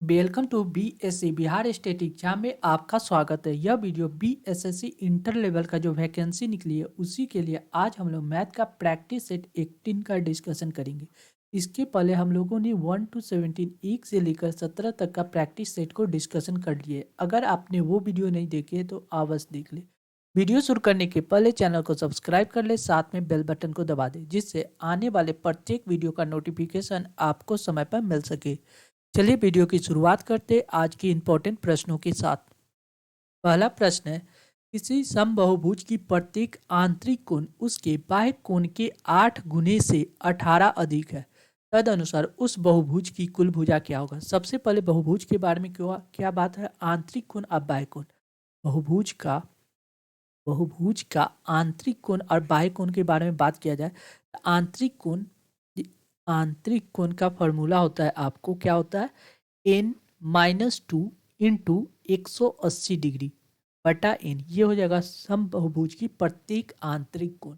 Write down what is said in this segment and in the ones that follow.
Welcome to BSc Bihar state exam में आपका स्वागत है। यह वीडियो बीएसएससी इंटर लेवल का जो वैकेंसी निकली है उसी के लिए आज हम लोग मैथ का प्रैक्टिस सेट 18 का डिस्कशन करेंगे। इसके पहले हम लोगों ने 1 to 17 1 से लेकर 17 तक का प्रैक्टिस सेट को डिस्कशन कर लिए। अगर आपने वो वीडियो नहीं देखे तो अवश्य देख ले। वीडियो शुरू करने के पहले चैनल को सब्सक्राइब कर ले, साथ में बेल बटन को दबा दे जिससे आने वाले प्रत्येक वीडियो का नोटिफिकेशन आपको समय पर मिल सके। चलिए वीडियो की शुरुआत करते आज के इंपॉर्टेंट प्रश्नों के साथ। पहला प्रश्न है, किसी समबाहुभुज की प्रत्येक आंतरिक कोण उसके बाह्य कोण के 8 गुने से 18 अधिक है। तदनुसार उस बहुभुज की कुल भुजा क्या होगा। सबसे पहले बहुभुज के बारे में क्या बात है, आंतरिक कोण और बाह्य कोण। बहुभुज का आंतरिक कोण और बाह्य कोण के बारे में बात किया जाए तो आंतरिक कोण का फॉर्मूला होता है, आपको क्या होता है, n-2 इंटू 180 डिग्री बटा n। ये हो जाएगा समबाहुभुज की प्रत्येक आंतरिक कोण।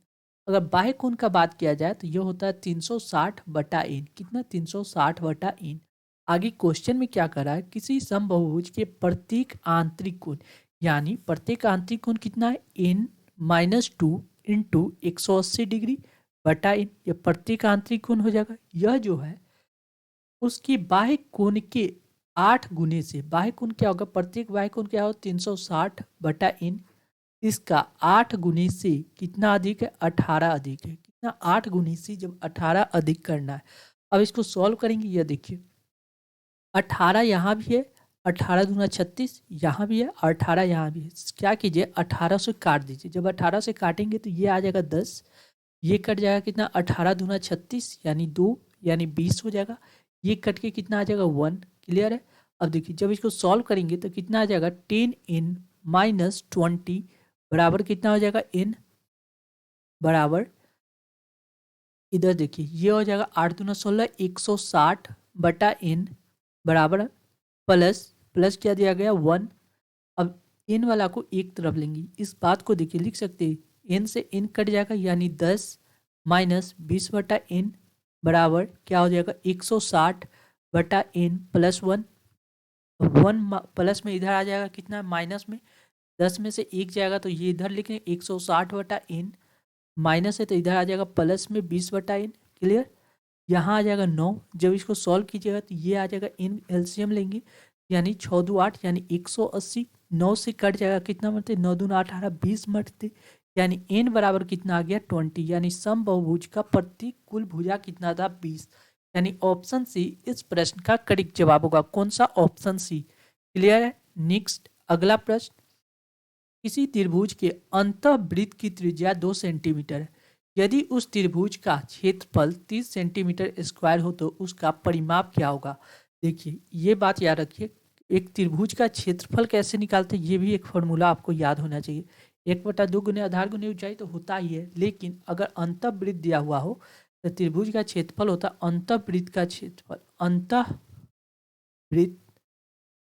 अगर बाह्य कोण का बात किया जाए तो ये होता है 360 बटा n। कितना, 360 बटा n। आगे क्वेश्चन में क्या करा है, किसी समबाहुभुज के प्रत्येक आंतरिक कोण, यानी प्रत्येक आंतरिक कोण कितना है, n-2 इंटू 180 डिग्री बटा n। ये प्रत्येक आंतरिक कोण हो जाएगा। यह जो है उसकी बाह्य कोण के 8 गुने से, बाह्य कोण क्या होगा, प्रत्येक बाह्य कोण क्या होगा, 360 बटा n। इसका 8 गुने से कितना अधिक है, 18 अधिक है। कितना, 8 गुने से जब 18 अधिक करना है। अब इसको सॉल्व करेंगे। यह देखिए 18 यहाँ भी है, 18 दूना 36 यहाँ भी है और 18 यहाँ भी है। क्या कीजिए, 18 से काट दीजिए। जब 18 से काटेंगे तो ये आ जाएगा 10, ये कट जाएगा कितना, 18 दूना 36 यानी 2 यानी 20 हो जाएगा। ये कट के कितना आ जाएगा, 1। क्लियर है। अब देखिए जब इसको सॉल्व करेंगे तो कितना आ जाएगा, 10n-20 बराबर कितना हो जाएगा, n बराबर, इधर देखिए ये हो जाएगा 8 दूना 16 160 बटा n बराबर प्लस प्लस क्या दिया गया, 1। अब n वाला को एक तरफ लेंगे। इस बात को देखिए लिख सकते हैं, n से n कट जाएगा यानी 10 माइनस 20 बटा n बराबर क्या हो जाएगा, 160 बटा n प्लस 1। 1 प्लस में इधर आ जाएगा कितना, माइनस में 10 में से 1 जाएगा तो ये इधर लिखेंगे 160 बटा n, माइनस है तो इधर आ जाएगा प्लस में 20 बटा n। क्लियर। यहाँ आ जाएगा 9। जब इसको सॉल्व कीजिएगा तो ये आ जाएगा, इन एलसीएम लेंगे यानी 6 दू 8 यानी 180। 9 से कट जाएगा कितना मरते, 9 दूना 18 20 मरते यानी n बराबर कितना आ गया, 20। यानी समबाहुभुज का प्रत्येक कुल भुजा कितना था, 20। यानी ऑप्शन सी इस प्रश्न का करेक्ट जवाब होगा। कौन सा, ऑप्शन सी। क्लियर है। नेक्स्ट अगला प्रश्न, किसी त्रिभुज के अंतःवृत्त की त्रिज्या 2 सेंटीमीटर है। यदि उस त्रिभुज का क्षेत्रफल 30 सेंटीमीटर स्क्वायर हो तो उसका परिमाप क्या होगा। देखिए ये बात याद रखिए, एक त्रिभुज का क्षेत्रफल कैसे निकालते हैं ये भी एक फॉर्मूला आपको याद होना चाहिए। 1/2 गुने आधार गुने ऊंचाई तो होता ही है, लेकिन अगर अंतःवृत्त दिया हुआ हो तो त्रिभुज का क्षेत्रफल होता है अंतःवृत्त का क्षेत्रफल। अंतःवृत्त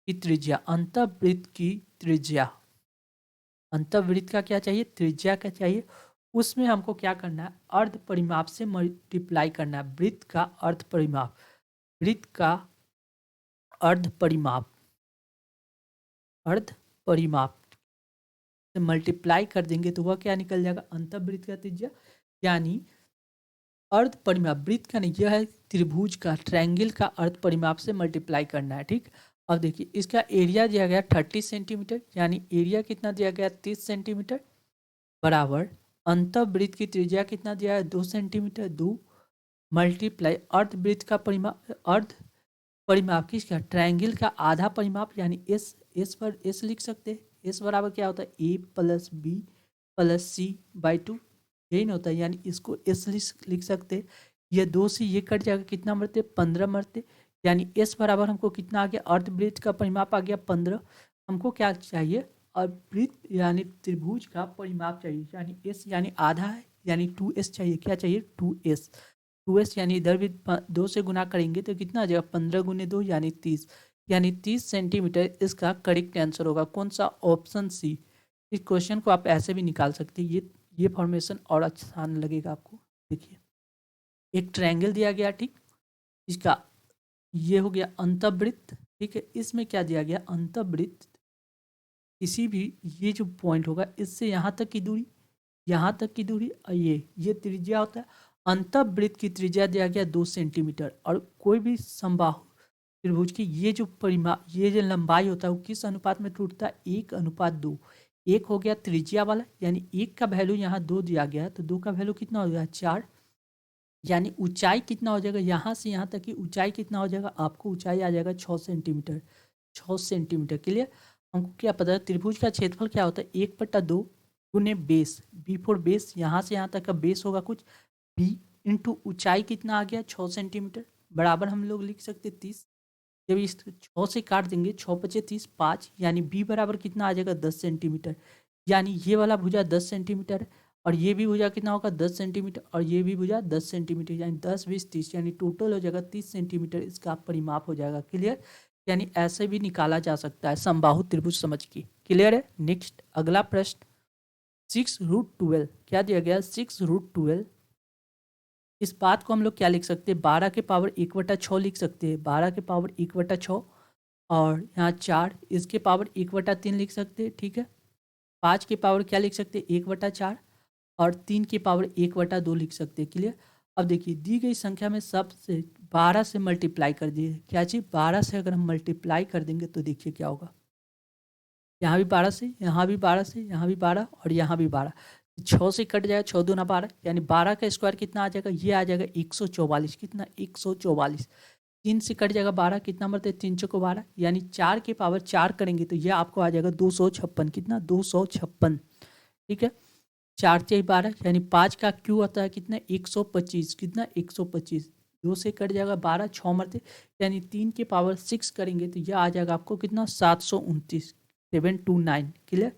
की त्रिज्या, अंतःवृत्त का क्या चाहिए, त्रिज्या का चाहिए। उसमें हमको क्या करना है, अर्ध परिमाप से मल्टीप्लाई करना है। वृत्त का अर्ध परिमाप, वृत्त का अर्ध परिमाप, अर्ध परिमाप से मल्टीप्लाई कर देंगे तो वह क्या निकल जाएगा, अंतःवृत्त का त्रिज्या। यानी अर्ध परिमाप, वृत्त का नहीं, यह है त्रिभुज का, ट्रायंगल का अर्ध परिमाप से मल्टीप्लाई करना है। ठीक। अब देखिए इसका एरिया दिया गया 30 सेंटीमीटर, यानी एरिया कितना दिया गया, 30 सेंटीमीटर बराबर अंतःवृत्त की त्रिज्या कितना दिया है, 2 सेंटीमीटर। 2 मल्टीप्लाई अर्धवृत्त का परिमाप, अर्ध परिमाप किसका, ट्रायंगल का आधा परिमाप यानी एस। एस पर एस लिख सकते हैं। एस बराबर क्या होता है, A plus B plus C by 2, यही ना होता है। यानी इसको एस लिख सकते हैं। ये 2 से ये कट जाएगा, कितना मरते, 15 मरते। यानी एस बराबर हमको कितना आ गया, अर्धवृत्त का परिमाप आ गया 15। हमको क्या चाहिए, और वृत्त यानी त्रिभुज का परिमाप चाहिए, यानी एस यानी आधा है, यानी 2s चाहिए। क्या चाहिए, 2s। 2s यानी इधर भी 2 से गुना करेंगे तो कितना आ जाएगा, 15 गुने 2 यानी 30, यानी 30 सेंटीमीटर इसका करेक्ट आंसर होगा। कौन सा, ऑप्शन सी। इस क्वेश्चन को आप ऐसे भी निकाल सकते हैं, ये फॉर्मेशन और आसान लगेगा आपको। देखिए एक ट्रायंगल दिया गया, ठीक, इसका ये हो गया अंतःवृत्त, ठीक है। इसमें क्या दिया गया, अंतःवृत्त किसी भी, ये जो पॉइंट होगा इससे यहाँ तक की दूरी, यहाँ तक की दूरी, और ये त्रिज्या होता है। अंतःवृत्त की त्रिज्या दिया गया 2 सेंटीमीटर, और कोई भी समबाहु त्रिभुज की ये जो लंबाई होता है वो किस अनुपात में टूटता है, 1:2। एक हो गया त्रिज्या वाला, यानी 1 का वैल्यू यहाँ 2 दिया गया, तो 2 का वैल्यू कितना हो गया, 4। यानी ऊंचाई कितना हो जाएगा, यहाँ से यहाँ तक की ऊंचाई कितना हो जाएगा, आपको ऊंचाई आ जाएगा 6 सेंटीमीटर। 6 सेंटीमीटर के लिए हमको क्या पता है, त्रिभुज का क्षेत्रफल क्या होता है, 1/2 गुने बेस, बी फोर बेस, यहाँ से यहाँ तक का बेस होगा कुछ, बी इंटू ऊंचाई कितना आ गया 6 सेंटीमीटर, बराबर हम लोग लिख सकते 30। जब इस 6 से काट देंगे, 6×5 = 30, 5, यानी बी बराबर कितना आ जाएगा 10 सेंटीमीटर। यानी ये वाला भुजा 10 सेंटीमीटर है, और ये भी भुजा कितना होगा 10 सेंटीमीटर, और ये भी भुजा 10 सेंटीमीटर, यानी 10, 20, 30, यानी टोटल हो जाएगा 30 सेंटीमीटर, इसका परिमाप हो जाएगा। क्लियर, यानी ऐसे भी निकाला जा सकता है समबाहु त्रिभुज समझ के। क्लियर है। नेक्स्ट अगला प्रश्न, 6√12 क्या दिया गया, 6√12। इस बात को हम लोग क्या लिख सकते हैं, 12 के पावर 1/6 लिख सकते हैं, 12 के पावर 1/6, और यहाँ 4, इसके पावर 1/3 लिख सकते हैं, ठीक है। 5 के पावर क्या लिख सकते हैं, 1/4, और 3 के पावर 1/2 लिख सकते हैं। क्लियर। अब देखिए दी गई संख्या में सबसे 12 से मल्टीप्लाई कर दिए, क्या चीज़, 12 से अगर हम मल्टीप्लाई कर देंगे तो देखिए क्या होगा, यहाँ भी 12 से, यहाँ भी 12 से, यहाँ भी 12, और यहाँ भी 12, 6 से कट जाएगा, 6 दूना 12, यानी 12 का स्क्वायर कितना आ जाएगा, ये आ जाएगा 144। कितना, 144। 3 से कट जाएगा 12, कितना मरते 3 चौको 12, यानी 4 के पावर 4 करेंगे तो ये आपको आ जाएगा 256। कितना, 256, ठीक है। 4 × 12, यानी 5 का क्यू आता है कितना, 125। कितना, 125। 2 से कट जाएगा 12, 6 मरते, यानी 3 के पावर 6 करेंगे तो यह आ जाएगा आपको कितना, 729, 729। क्लियर।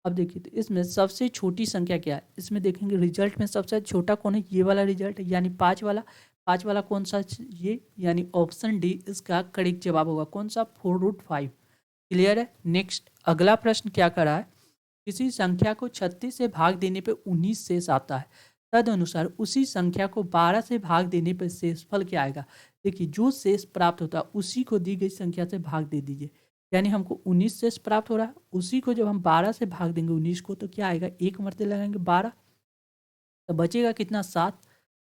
अब देखिए तो इसमें सबसे छोटी संख्या क्या है, इसमें देखेंगे रिजल्ट में सबसे छोटा कौन है, ये वाला रिजल्ट, यानी 5 वाला। 5 वाला कौन सा, ये, यानी ऑप्शन डी इसका करेक्ट जवाब होगा, कौन सा, 4√5। क्लियर है। नेक्स्ट अगला प्रश्न क्या कर रहा है, किसी संख्या को 36 से भाग देने पे 19 शेष आता है, तदनुसार उसी संख्या को 12 से भाग देने पर शेषफल क्या आएगा। देखिए जो शेष प्राप्त होता है उसी को दी गई संख्या से भाग दे दीजिए, यानी हमको 19 शेष प्राप्त हो रहा है, उसी को जब हम 12 से भाग देंगे 19 को तो क्या आएगा, एक मरते लगाएंगे 12, तो बचेगा कितना, 7,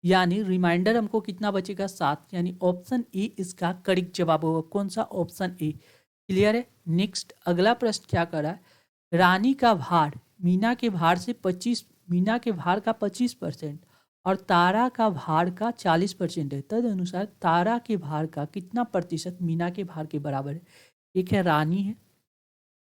यानी रिमाइंडर हमको कितना बचेगा, 7, यानी ऑप्शन ए इसका करेक्ट जवाब होगा, कौन सा, ऑप्शन ए। क्लियर है। नेक्स्ट अगला प्रश्न क्या कर रहा है, रानी का भार मीना के भार से 25, मीना के भार का 25% और तारा का भार का 40% है, तदनुसार तारा के भार का कितना प्रतिशत मीना के भार के बराबर है। एक है रानी है,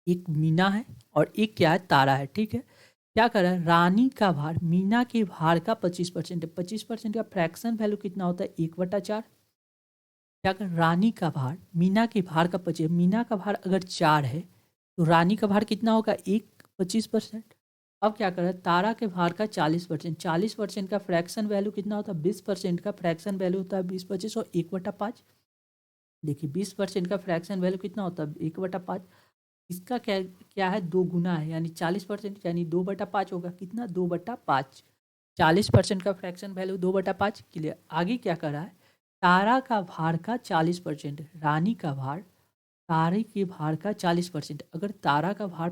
एक मीना है, और एक क्या है, तारा है, ठीक है। क्या कर रहा है, रानी का भार मीना के भार का 25% है, 25% का फ्रैक्शन वैल्यू कितना होता है, 1/4। क्या कर, रानी का भार मीना के भार का 25, मीना का भार अगर 4 है तो रानी का भार कितना होगा, 25%। अब क्या कर रहा है, तारा के भार का 40%, 40% का फ्रैक्शन वैल्यू कितना होता है, 20% का फ्रैक्शन वैल्यू होता है 20, 25 और 1/5। देखिए 20% का फ्रैक्शन वैल्यू कितना होता है, 1/5। इसका क्या क्या है, 2 गुना है, यानी 40%, यानी 2/5 होगा, कितना, 2/5। 40% का फ्रैक्शन वैल्यू 2/5। क्लियर। आगे क्या कर रहा है, तारा का भार का 40%, रानी का भार, तारे के भार का 40%। अगर तारा का भार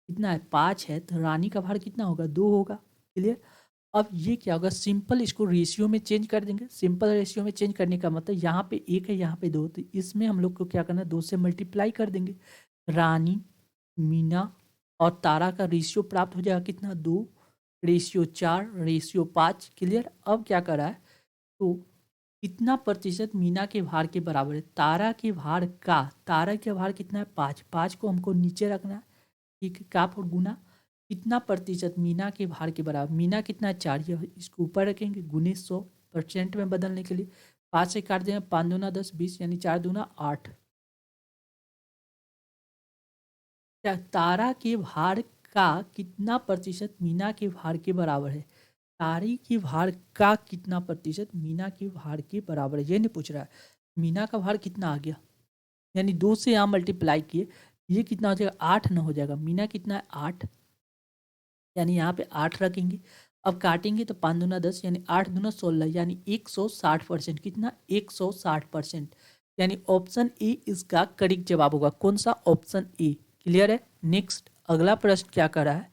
कितना है, 5 है, तो रानी का भार कितना होगा, 2 होगा। क्लियर। अब ये क्या होगा, सिंपल इसको रेशियो में चेंज कर देंगे। सिंपल रेशियो में चेंज करने का मतलब यहाँ पे 1 है, यहाँ पे 2, तो इसमें हम लोग को क्या करना है, 2 से मल्टीप्लाई कर देंगे। रानी, मीना और तारा का रेशियो प्राप्त हो जाएगा कितना, 2:4:5। क्लियर। अब क्या कर रहा है, तो कितना प्रतिशत मीना के भार के बराबर है, तारा के भार का, तारा के भार कितना है, 5, 5 को हमको नीचे रखना है, ठीक है, काप और गुना, कितना प्रतिशत मीना के भार के बराबर, मीना कितना है, 4, ये इसको ऊपर रखेंगे, गुने 100% में बदलने के लिए 5 से काट देंगे, 5 दूना 10, 20, यानी 4 दूना 8। क्या तारा के भार का कितना प्रतिशत मीना के भार के बराबर है, तारे के भार का कितना प्रतिशत मीना के भार के बराबर है, ये नहीं पूछ रहा है। मीना का भार कितना आ गया, यानी 2 से यहाँ मल्टीप्लाई किए, ये कितना हो जाएगा, 8 न हो जाएगा, मीना कितना है, 8, यानी यहाँ पे 8 रखेंगे। अब काटेंगे तो 5 दूना 10, यानी 8 दूना 16, यानी 160%। कितना, 160%। यानी ऑप्शन ए इसका करेक्ट जवाब होगा। कौन सा? Option A. क्लियर है। नेक्स्ट अगला प्रश्न क्या कर रहा है,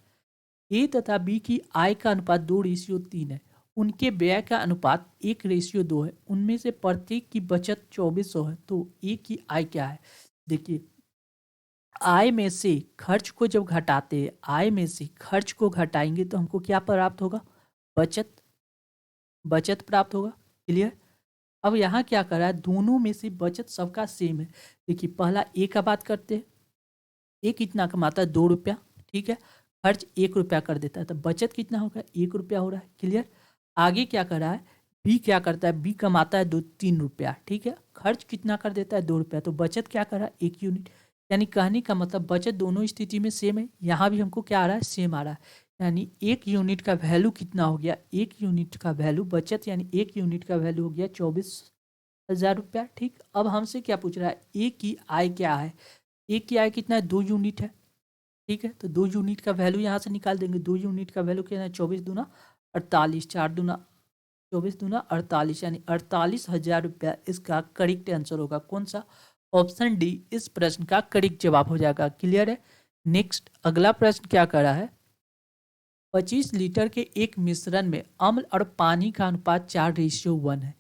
ए तथा बी की आय का अनुपात 2:3 है, उनके व्यय का अनुपात 1:2 है, उनमें से प्रत्येक की बचत 2400 है, तो ए की आय क्या है? देखिए, आय में से खर्च को जब घटाते हैं, आय में से खर्च को घटाएंगे तो हमको क्या प्राप्त होगा? बचत। बचत प्राप्त होगा। क्लियर। अब यहाँ क्या कर रहा है, दोनों में से बचत सबका सेम है। देखिए, पहला ए का बात करते हैं। ए कितना कमाता है? 2 रुपया। ठीक है। खर्च 1 रुपया कर देता है, तो बचत कितना होगा? 1 रुपया हो रहा है। क्लियर। आगे क्या कर रहा है, बी क्या करता है? बी कमाता है 3 रुपया। ठीक है। खर्च कितना कर देता है? 2 रुपया। तो बचत क्या कर रहा है? 1 यूनिट। यानी कहने का मतलब बचत दोनों स्थिति में सेम है। यहाँ भी हमको क्या आ रहा है? सेम आ रहा है। यानी 1 यूनिट का वैल्यू कितना हो गया? 1 यूनिट का वैल्यू बचत, यानी 1 यूनिट का वैल्यू हो गया 24,000 रुपया। ठीक। अब हमसे क्या पूछ रहा है? ए की आय क्या है? ए की आय कितना है? 2 यूनिट है। ठीक है। तो 2 यूनिट का वैल्यू यहाँ से निकाल देंगे। 2 यूनिट का वैल्यू क्या है? 24×2 = 48, 4×2 = 24×2 = 48, यानी 48,000 रुपया इसका करेक्ट आंसर होगा। कौन सा? ऑप्शन डी इस प्रश्न का करेक्ट जवाब हो जाएगा। क्लियर है। नेक्स्ट अगला प्रश्न क्या कर रहा है, 25 लीटर के एक मिश्रण में अम्ल और पानी का अनुपात 4:1 है।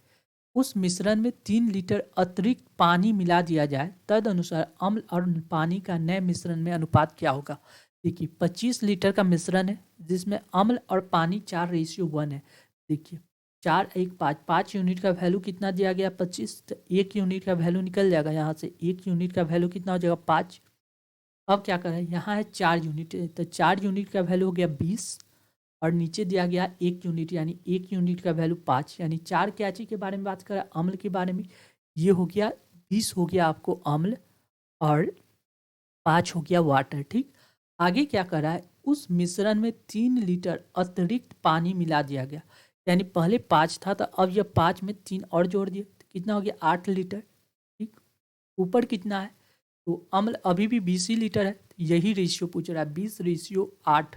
उस मिश्रण में 3 लीटर अतिरिक्त पानी मिला दिया जाए, तदनुसार अम्ल और पानी का नए मिश्रण में अनुपात क्या होगा? देखिए, 25 लीटर का मिश्रण है जिसमें अम्ल और पानी 4:1 है। देखिए, 4 1 5, 5 यूनिट का वैल्यू कितना दिया गया? 25। तो 1 यूनिट का वैल्यू निकल जाएगा यहाँ से। 1 यूनिट का वैल्यू कितना हो जाएगा? 5। अब क्या करें, यहाँ है 4 यूनिट, तो 4 यूनिट का वैल्यू हो गया 20, और नीचे दिया गया 1 यूनिट, यानी 1 यूनिट का वैल्यू 5, यानी 4 क्या चीज़ के बारे में बात करें? अम्ल के बारे में। ये हो गया 20 हो गया आपको अम्ल, और 5 हो गया वाटर। ठीक। आगे क्या कर रहा है, उस मिश्रण में 3 लीटर अतिरिक्त पानी मिला दिया गया, यानी पहले 5 था तो अब यह 5 में 3 और जोड़ दिए, तो कितना हो गया? 8 लीटर। ठीक। ऊपर कितना है? तो अम्ल अभी भी 20 ही लीटर है, यही रेशियो पूछ रहा है, 20:8।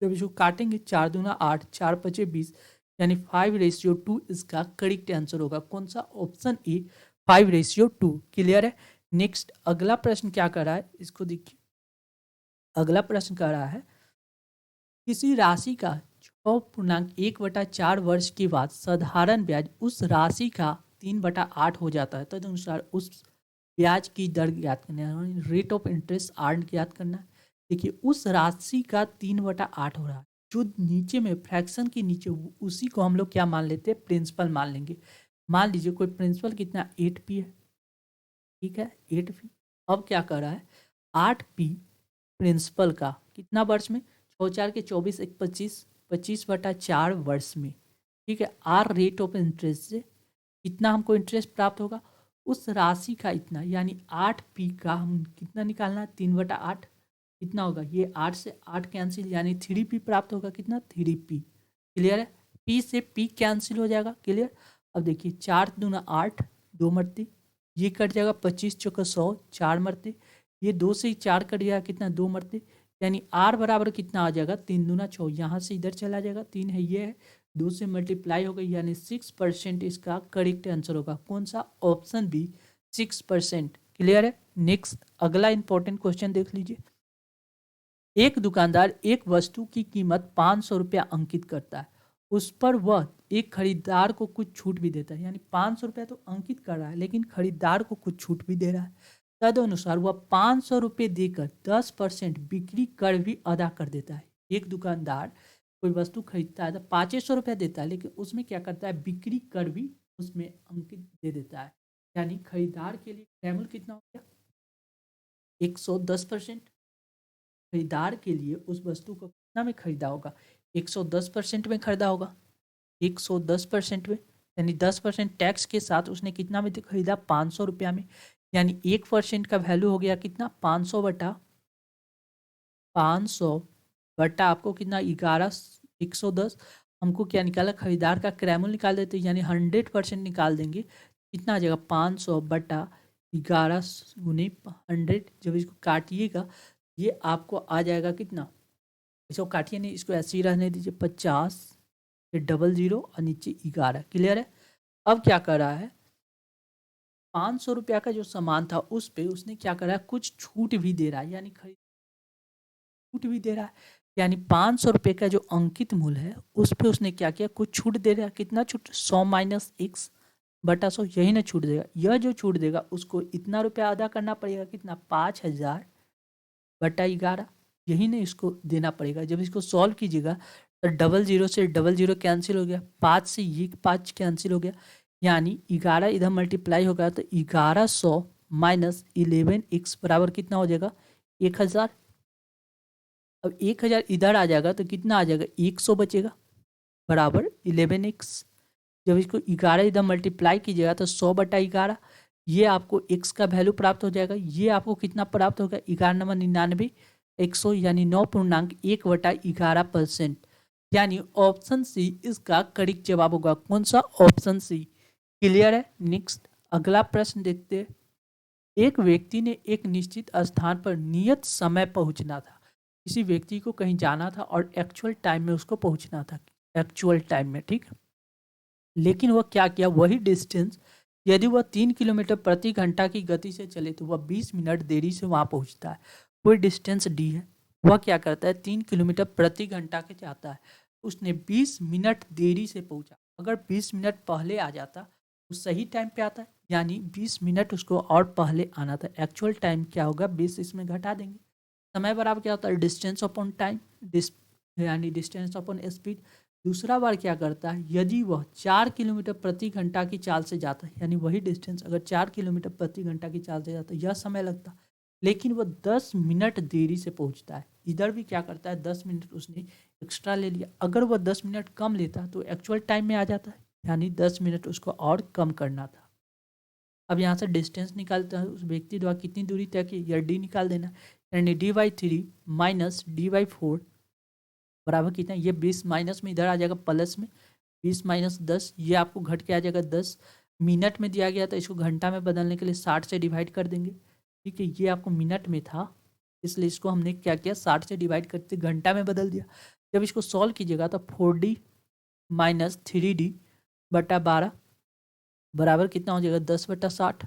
जब इसको काटेंगे 4×2 = 8, 4×5 = 20, यानी 5:2 इसका करेक्ट आंसर होगा। कौन सा? Option A, 5:2। क्लियर है। नेक्स्ट अगला प्रश्न क्या कर रहा है, इसको देखिए। अगला प्रश्न कर रहा है, किसी राशि का 6.1/4 वर्ष के बाद साधारण ब्याज उस राशि का 3/8 हो जाता है, तदनुसार उस ब्याज की दर ज्ञात करना है, रेट ऑफ इंटरेस्ट अर्न ज्ञात करना है। देखिए, उस राशि का 3/8 हो रहा है, जो नीचे में फ्रैक्शन के नीचे, उसी को हम लोग क्या मान लेते हैं? प्रिंसिपल मान लेंगे। मान लीजिए कोई प्रिंसिपल कितना? 8p है। ठीक है, 8p। अब क्या कर रहा है, 8p प्रिंसिपल का कितना वर्ष में? 6×4 = 24, 1 25/4 वर्ष में। ठीक है। आर रेट ऑफ इंटरेस्ट से कितना हमको इंटरेस्ट प्राप्त होगा? उस राशि का इतना, यानी 8p का हम कितना निकालना है? 3/8। कितना होगा? ये 8 से 8 कैंसिल, यानी 3p प्राप्त होगा। कितना? 3p। क्लियर है। p से p कैंसिल हो जाएगा। क्लियर। अब देखिए, 4×2 = 8, 2 मरते, ये कट जाएगा, 25×4 = 100, 4 मरते, ये 2 से 4 कट जाएगा, कितना? 2 मरते, यानी r बराबर कितना आ जाएगा? 3×2 = 6, यहाँ से इधर चला जाएगा, 3 है, ये है, 2 से मल्टीप्लाई हो गई, यानी 6% इसका करेक्ट आंसर होगा। कौन सा? Option B, 6%। क्लियर है। नेक्स्ट अगला इंपॉर्टेंट क्वेश्चन देख लीजिए। एक दुकानदार एक वस्तु की कीमत 500 रुपया अंकित करता है, उस पर वह एक खरीदार को कुछ छूट भी देता है, यानी 500 रुपया तो अंकित कर रहा है लेकिन खरीदार को कुछ छूट भी दे रहा है। तदनुसार वह 500 रुपये देकर 10% बिक्री कर भी अदा कर देता है। एक दुकानदार कोई वस्तु खरीदता है तो 500 रुपया देता है, लेकिन उसमें क्या करता है? बिक्री कर भी उसमें अंकित दे देता है। यानी खरीदार के लिए क्रैमल कितना हो गया? 110%। खरीदार के लिए उस वस्तु को कितना में खरीदा होगा? 110% में खरीदा होगा। 110% में, यानी 10% टैक्स के साथ उसने कितना में खरीदा? 500 रुपया में। यानी 1% का वैल्यू हो गया कितना? 500 बटा आपको कितना? 11, 110। हमको क्या निकाला? खरीदार का क्रैमल निकाल देते, यानी 100% निकाल देंगे। कितना आ जाएगा? 500/11 × 100। जब इसको काटिएगा, ये आपको आ जाएगा कितना? इसको काटिए नहीं, इसको ऐसे ही रहने दीजिए। 50, फिर 00 और नीचे 11। क्लियर है। अब क्या कर रहा है, 500 रुपया का जो सामान था उस पे उसने क्या करा, कुछ छूट भी दे रहा है, यानी खरीद छूट भी दे रहा है, यानी 500 रुपये का जो अंकित मूल्य है उस पे उसने क्या किया, कुछ छूट दे रहा है। कितना छूट, 100 - x/100, यही ना छूट देगा। यह जो छूट देगा उसको इतना रुपया अदा करना पड़ेगा, कितना, 5000/11, यही नहीं इसको देना पड़ेगा। जब इसको सॉल्व कीजिएगा तो 00 से 00 कैंसिल हो गया, 5 से ये 5 कैंसिल हो गया, यानी 11 इधर मल्टीप्लाई होगा तो 1100 - 11x बराबर कितना हो जाएगा, 1000। अब 1000 इधर आ जाएगा तो कितना आ जाएगा, 100 बचेगा, बराबर 11x। जब इसको 11 इधर मल्टीप्लाई कीजिएगा तो 100/11, ये आपको x का वैल्यू प्राप्त हो जाएगा। ये आपको कितना प्राप्त होगा, 1199 100, यानी 9.1/11%, यानी ऑप्शन सी इसका करेक्ट जवाब होगा। कौन सा, ऑप्शन सी। क्लियर है। नेक्स्ट अगला प्रश्न देखते हैं। एक व्यक्ति ने एक निश्चित स्थान पर नियत समय पहुंचना था। किसी व्यक्ति को कहीं जाना था और एक्चुअल टाइम में उसको पहुंचना था, एक्चुअल टाइम में, ठीक। लेकिन वह क्या किया, वही डिस्टेंस यदि वह 3 किलोमीटर प्रति घंटा की गति से चले तो वह 20 मिनट देरी से वहां पहुंचता है। कोई डिस्टेंस डी है, वह क्या करता है, 3 किलोमीटर प्रति घंटा के जाता है, उसने 20 मिनट देरी से पहुंचा। अगर 20 मिनट पहले आ जाता तो सही टाइम पे आता है, यानी 20 मिनट उसको और पहले आना था। एक्चुअल टाइम क्या होगा, 20 इसमें घटा देंगे। समय बराबर क्या होता है, डिस्टेंस अपॉन टाइम, यानी डिस्टेंस अपॉन स्पीड। दूसरा बार क्या करता है, यदि वह 4 किलोमीटर प्रति घंटा की चाल से जाता है, यानी वही डिस्टेंस अगर 4 किलोमीटर प्रति घंटा की चाल से जाता है, यह समय लगता, लेकिन वह 10 मिनट देरी से पहुंचता है। इधर भी क्या करता है, 10 मिनट उसने एक्स्ट्रा ले लिया। अगर वह 10 मिनट कम लेता तो एक्चुअल टाइम में आ जाता है, यानी 10 मिनट उसको और कम करना था। अब यहाँ से डिस्टेंस निकालते हैं, उस व्यक्ति द्वारा कितनी दूरी तय की, या डी निकाल देना, यानी d/3 - d/4 बराबर कितना, ये 20 माइनस में इधर आ जाएगा प्लस में, 20 - 10, ये आपको घट के आ जाएगा 10। मिनट में दिया गया था, इसको घंटा में बदलने के लिए 60 से डिवाइड कर देंगे, ठीक है। ये आपको मिनट में था, इसलिए इसको हमने क्या किया, 60 से डिवाइड करते घंटा में बदल दिया। जब इसको सॉल्व कीजिएगा तो 4D - 3D/12 बराबर कितना हो जाएगा, 10/60।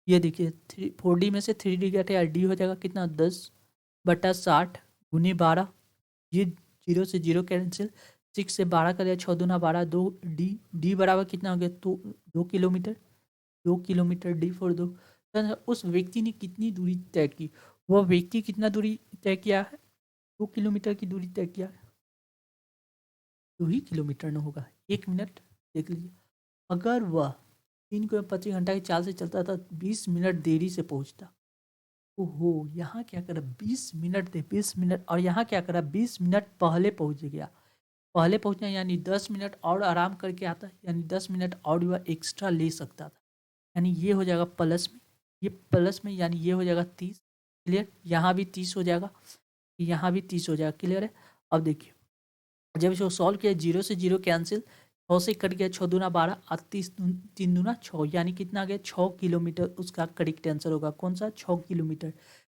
ये देखिए 4D में से 3D घटे डी हो जाएगा कितना, 10/60 गुनी 12, ये 0 से 0 कैंसिल, 6 से 12 कर दिया, 6 दूना 12, 2D, डी बराबर कितना हो गया, तो 2 किलोमीटर, 2 किलोमीटर डी फॉर 2। तो उस व्यक्ति ने कितनी दूरी तय की, वह व्यक्ति कितना दूरी तय किया है, 2 किलोमीटर की दूरी तय किया है। 2 ही किलोमीटर न होगा, 1 मिनट देख लीजिए। अगर वह 3 किलोमीटर प्रति घंटा की चाल से चलता था, 20 मिनट देरी से पहुंचता। ओहो, यहाँ क्या करा, 20 मिनट थे, 20 मिनट, और यहाँ क्या करा, 20 मिनट पहले पहुंच गया। पहले पहुंचना यानी 10 मिनट और आराम करके आता, यानी 10 मिनट और वह एक्स्ट्रा ले सकता था, यानी ये हो जाएगा प्लस में, ये प्लस में, यानी ये हो जाएगा 30। क्लियर, यहाँ भी 30 हो जाएगा, यहाँ भी 30 हो जाएगा। क्लियर है। अब देखिए जब इसको सॉल्व किया, 0 से 0 कैंसिल, 6 से कट गया, 6 दूना 12, 38 3 दूना 6, यानी कितना आ गया, 6 किलोमीटर उसका करेक्ट आंसर होगा। कौन सा, 6 किलोमीटर,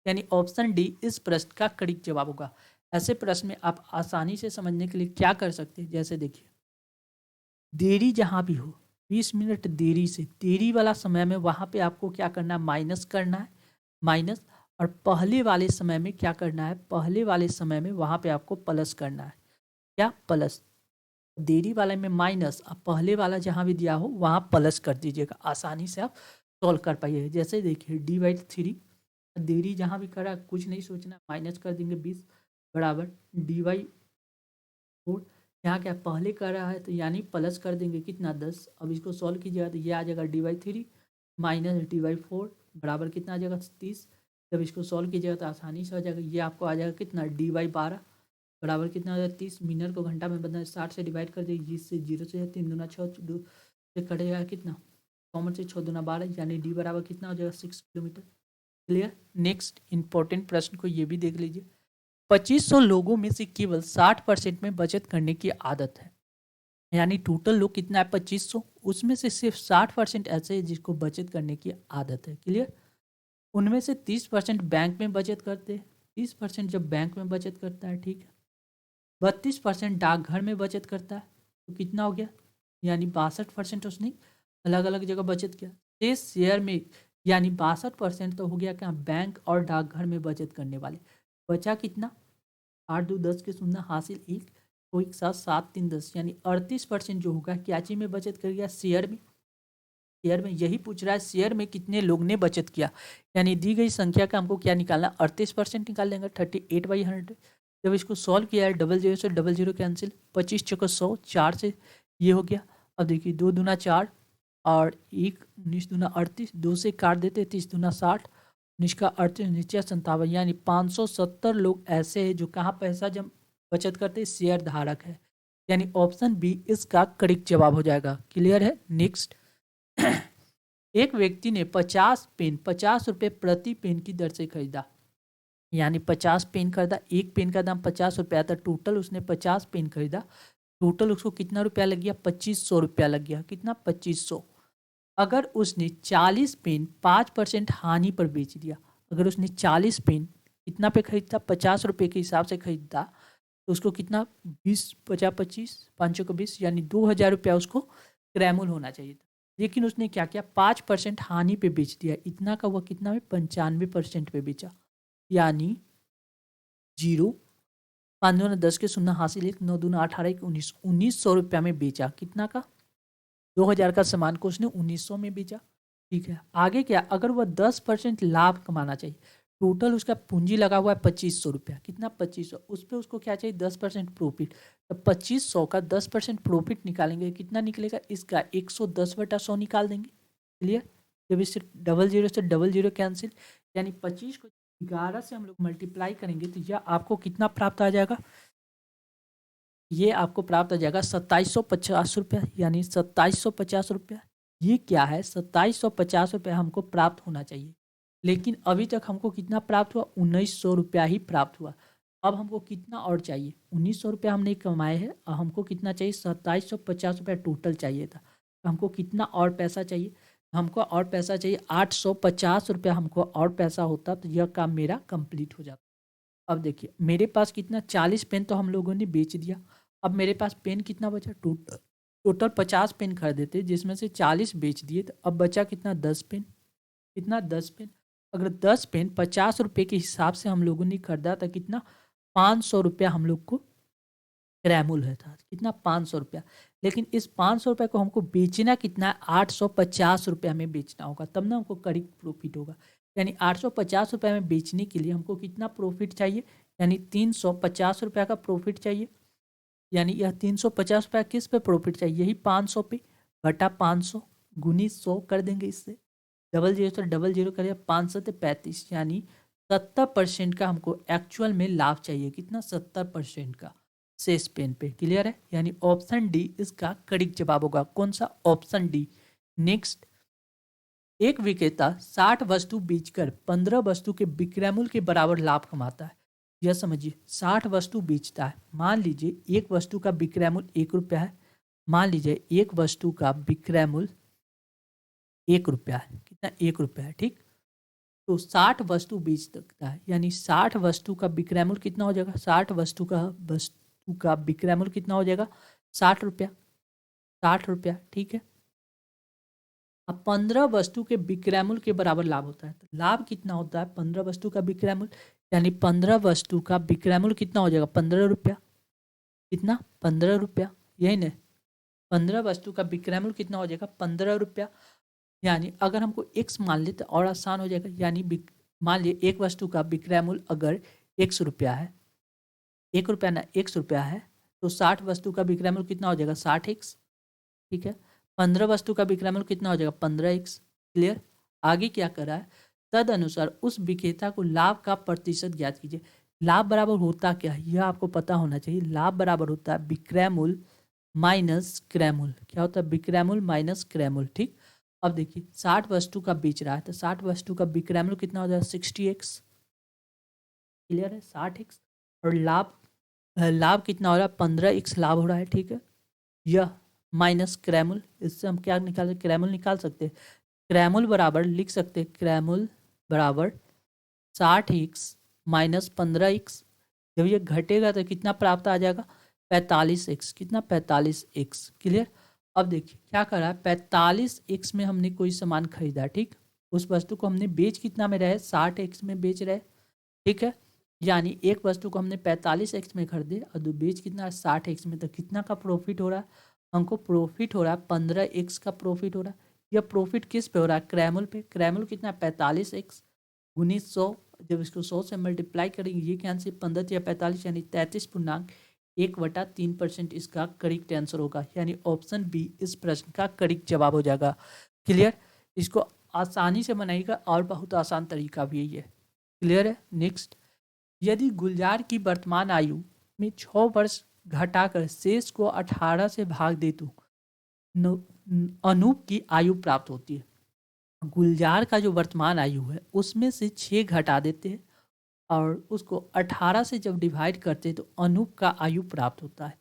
यानी ऑप्शन डी इस प्रश्न का करेक्ट जवाब होगा। ऐसे प्रश्न में आप आसानी से समझने के लिए क्या कर सकते हैं, जैसे देखिए देरी जहाँ भी हो, 20 मिनट देरी से, देरी वाला समय में वहाँ पे आपको क्या करना है, माइनस करना है, माइनस। और पहले वाले समय में क्या करना है, पहले वाले समय में वहाँ पे आपको प्लस करना है, क्या, प्लस। देरी वाले में माइनस, अब पहले वाला जहाँ भी दिया हो वहाँ प्लस कर दीजिएगा, आसानी से आप सॉल्व कर पाइए। जैसे देखिए d/3, देरी जहाँ भी करा कुछ नहीं सोचना, माइनस कर देंगे 20 बराबर d/4। यहाँ क्या पहले कर रहा है तो यानी प्लस कर देंगे कितना, 10। अब इसको सॉल्व कीजिएगा तो ये आ जाएगा d/3 - d/4 बराबर कितना आ जाएगा, 30। जब इसको सॉल्व कीजिएगा तो आसानी से हो जाएगा, ये आपको आ जाएगा कितना, d/12 बराबर कितना हो जाएगा, 30। मिनट को घंटा में बदलना, 60 से डिवाइड कर दिए, 20 से 0 से 3 दूना 6, 2 से कटेगा कितना, कॉमन से 6 दूना 12, यानी डी बराबर कितना हो जाएगा, 6 किलोमीटर। क्लियर। नेक्स्ट इंपॉर्टेंट प्रश्न को ये भी देख लीजिए। 2500 लोगों में से केवल 60% में बचत करने की आदत है, यानी टोटल लोग कितना है, 2500, उसमें से सिर्फ 60% ऐसे है जिसको बचत करने की आदत है। क्लियर। उनमें से 30% बैंक में बचत करते हैं, 30% जब बैंक में बचत करता है, ठीक है, 32% डाकघर में बचत करता है, तो कितना हो गया, यानी 62% उसने अलग अलग जगह बचत किया। शेष शेयर में यानी 62% तो हो गया क्या, बैंक और डाकघर में बचत करने वाले। बचा कितना, 8 2 10 के शून्य हासिल 1 तो 1 7 7 3 10 यानी 38% जो होगा क्या चीज में बचत कर गया, शेयर में। शेयर में यही पूछ रहा है, शेयर में कितने लोग ने बचत किया, यानी दी गई संख्या का हमको क्या निकालना, 38% निकाल लेंगे 38/100। जब इसको सॉल्व किया है, 0 0 से 0 कैंसिल, 25 चौको 100, 4 से ये हो गया। अब देखिए 2 दूना 4 और 1 19 दूना 38, 2 से काट देते 30 दूना 60, 19 का 38 नीचे 57 यानी 570 लोग ऐसे हैं जो कहाँ पैसा जब बचत करते शेयर धारक है, यानी ऑप्शन बी इसका करेक्ट जवाब हो जाएगा। क्लियर है। नेक्स्ट, एक व्यक्ति ने 50 पेन 50 रुपये प्रति पेन की दर से खरीदा, यानी 50 पेन खरीदा, एक पेन का दाम 50 रुपया था, टोटल उसने 50 पेन खरीदा, टोटल उसको कितना रुपया लग गया, 2500 रुपया लग गया। कितना, 2500। अगर उसने 40 पेन 5% हानि पर बेच दिया, अगर उसने 40 पेन कितना पे खरीदता, 50 रुपये के हिसाब से खरीदता, तो उसको कितना, 20 50 25 5 को 20 यानी 2000 रुपया उसको क्रैमुल होना चाहिए था। लेकिन उसने क्या किया, 5% हानि पे बेच दिया, इतना का वह कितना में 95% पे बेचा, यानी 0 5 दूना 10 के शून्य हासिल 1 9 दूना 18 1 19 1900 रुपया में बेचा। कितना का, 2000 का सामान को उसने 1900 में बेचा। ठीक है, आगे क्या, अगर वह 10% लाभ कमाना चाहिए, टोटल उसका पूंजी लगा हुआ है 2500 रुपया, कितना 2500, उस पर उसको क्या चाहिए 10% प्रॉफिट, तो 2500 का 10% प्रॉफिट निकालेंगे, कितना निकलेगा, इसका 110/100 निकाल देंगे। क्लियर। जब इससे 00 से 00 कैंसिल, यानी 25 को 11 से हम लोग मल्टीप्लाई करेंगे तो यह आपको कितना प्राप्त आ जाएगा, ये आपको प्राप्त हो जाएगा 2750 रुपया, यानी 2750 रुपया। ये क्या है, 2750 रुपया हमको प्राप्त होना चाहिए, लेकिन अभी तक हमको कितना प्राप्त हुआ, 1900 रुपया ही प्राप्त हुआ। अब हमको कितना और चाहिए, 1900 रुपया हमने कमाए हैं, अब हमको कितना चाहिए, 2750 रुपया टोटल चाहिए था। तो हमको कितना और पैसा चाहिए, हमको और पैसा चाहिए 850 रुपया, हमको और पैसा होता तो यह काम मेरा कंप्लीट हो जाता। अब देखिए मेरे पास कितना, 40 पेन तो हम लोगों ने बेच दिया, अब मेरे पास पेन कितना बचा, टोटल 50 पेन खरीदे थे, जिसमें से 40 बेच दिए, तो अब बचा कितना, 10 पेन। कितना, 10 पेन। अगर 10 पेन 50 रुपये के हिसाब से हम लोगों ने खरीदा था, कितना, 500 रुपया हम लोग को क्रैमुल है था, कितना, 500 रुपया। लेकिन इस 500 रुपये को हमको बेचना कितना है, 850 रुपया में बेचना होगा, तब ना हमको करीब प्रॉफिट होगा। यानी 850 रुपये में बेचने के लिए हमको कितना प्रॉफिट चाहिए, यानी 350 रुपया का प्रॉफिट चाहिए। यानी यह 350 रुपया किस पे प्रॉफिट चाहिए, यही 500 पे, बटा 500 गुनी 100 कर देंगे इससे, 00 से 00 करिए, 500 से 35 यानी 70% का हमको एक्चुअल में लाभ चाहिए। कितना, 70% का शेष पेन पे। क्लियर है, यानी ऑप्शन डी इसका करेक्ट जवाब होगा। कौन सा, ऑप्शन डी। नेक्स्ट, एक विक्रेता 60 वस्तु बेचकर 15 वस्तु के विक्रय मूल्य के बराबर लाभ कमाता है। यह समझिए, 60 वस्तु बेचता है, मान लीजिए एक वस्तु का विक्रय मूल्य 1 रुपया है, मान लीजिए एक वस्तु का विक्रय मूल्य 1 रुपया है, कितना, 1 रुपया है, ठीक। तो 60 वस्तु बेच सकता है, यानी 60 वस्तु का विक्रय मूल्य कितना हो जाएगा, 60 वस्तु का विक्रय मूल्य कितना हो जाएगा, 60 रुपया, 60 रुपया, ठीक है। अब 15 वस्तु के विक्रय मूल्य के बराबर लाभ होता है, तो लाभ कितना होता है, 15 वस्तु का विक्रय मूल्य, यानी 15 वस्तु का विक्रय मूल्य कितना हो जाएगा, 15 रुपया। कितना, 15 रुपया, यही नहीं, 15 वस्तु का विक्रय मूल्य कितना हो जाएगा, 15 रुपया। यानी अगर हमको x मान ले तो और आसान हो जाएगा, यानी मान लीजिए एक वस्तु का विक्रय मूल्य अगर 100 रुपया है, 1 रुपया ना 100 रुपया है, तो 60 वस्तु का विक्रय मूल्य कितना हो जाएगा, 60x, ठीक है। 15 वस्तु का विक्रय मूल्य कितना हो जाएगा, 15x। क्लियर। आगे क्या कर रहा है, तद अनुसार उस विक्रेता को लाभ का प्रतिशत ज्ञात कीजिए। लाभ बराबर होता क्या है, यह आपको पता होना चाहिए। लाभ बराबर होता है विक्रय मूल्य माइनस क्रय मूल्य। क्या होता है, विक्रय मूल्य माइनस क्रय मूल्य, ठीक। अब देखिए 60 वस्तु का बेच रहा है, तो 60 वस्तु का विक्रय मूल्य कितना हो जाएगा, 60x। क्लियर है, 60x। और लाभ कितना हो रहा है, 15x लाभ हो रहा है, ठीक है। यह माइनस क्रय मूल्य, इससे हम क्या निकाल सकते, क्रय मूल्य निकाल सकते हैं। क्रय मूल्य बराबर लिख सकते हैं, क्रय मूल्य बराबर 60x माइनस 15x। जब ये घटेगा तो कितना प्राप्त आ जाएगा, 45x। कितना, 45x। क्लियर। अब देखिए क्या कर रहा है, 45x में हमने कोई सामान खरीदा, ठीक, उस वस्तु को हमने बेच कितना में रहे, 60x में बेच रहे, ठीक है, यानी एक वस्तु को हमने 45x में खरीदे और दो बेच कितना 60x में, तो कितना का प्रॉफिट हो रहा है, हमको प्रॉफिट हो रहा है 15x का प्रॉफिट हो रहा है। यह प्रॉफिट किस पे हो रहा है, क्रैमल पे। क्रैमल कितना 45x गुणित 100, जब इसको 100 से मल्टीप्लाई करेंगे ये क्या आंसर 15 या 45 यानी 33.1/3% इसका करेक्ट आंसर होगा, यानी ऑप्शन बी इस प्रश्न का करेक्ट जवाब हो जाएगा। क्लियर, इसको आसानी से बनाइएगा और बहुत आसान तरीका भी है ये। क्लियर है। नेक्स्ट, यदि गुलजार की वर्तमान आयु में 6 वर्ष घटाकर शेष को 18 से भाग दे तो अनूप की आयु प्राप्त होती है। गुलजार का जो वर्तमान आयु है उसमें से 6 घटा देते हैं और उसको 18 से जब डिवाइड करते हैं तो अनूप का आयु प्राप्त होता है।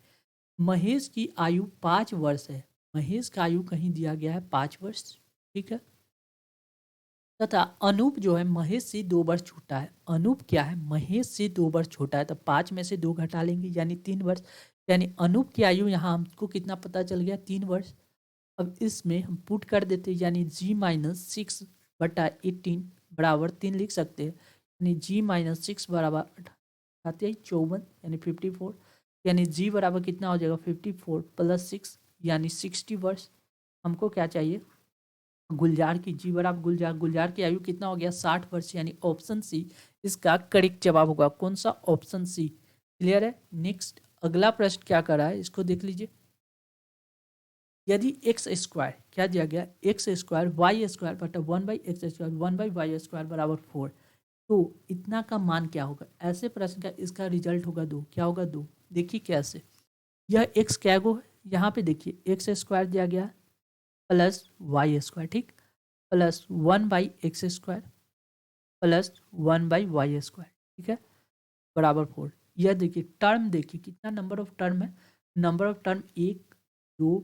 महेश की आयु 5 वर्ष है, महेश का आयु कहीं दिया गया है 5 वर्ष, ठीक है, तथा अनूप जो है महेश से 2 वर्ष छोटा है। अनूप क्या है, महेश से 2 वर्ष छोटा है, तो 5 में से 2 घटा लेंगे यानी 3 वर्ष, यानी अनूप की आयु यहाँ हमको कितना पता चल गया 3 वर्ष। अब इसमें हम पुट कर देते हैं यानी g-6/18 बराबर 3 लिख सकते हैं, यानी g-6 बराबर 54 यानी 54, यानी g बराबर कितना हो जाएगा 54 + 6 यानी 60 वर्ष। हमको क्या चाहिए, गुलजार की, जी बराबर गुलजार की आयु कितना हो गया 60 वर्ष, यानी ऑप्शन सी इसका करेक्ट जवाब होगा। कौन सा, ऑप्शन सी। क्लियर है। नेक्स्ट अगला प्रश्न क्या कर रहा है इसको देख लीजिए। यदि एक्स स्क्वायर क्या दिया गया, एक्स स्क्वायर वाई स्क्वायर बटा 1/x स्क्वायर 1/y स्क्वायर बराबर 4, तो इतना का मान क्या होगा। ऐसे प्रश्न का इसका रिजल्ट होगा 2, क्या होगा 2। देखिए कैसे, यह एक्स क्या गो, यहाँ पे देखिए एक्स स्क्वायर दिया गया प्लस वाई स्क्वायर, ठीक, plus 1/x square plus 1/y square, ठीक है, बराबर 4। यह देखिए टर्म, देखिए कितना नंबर ऑफ टर्म है, number of term 1 2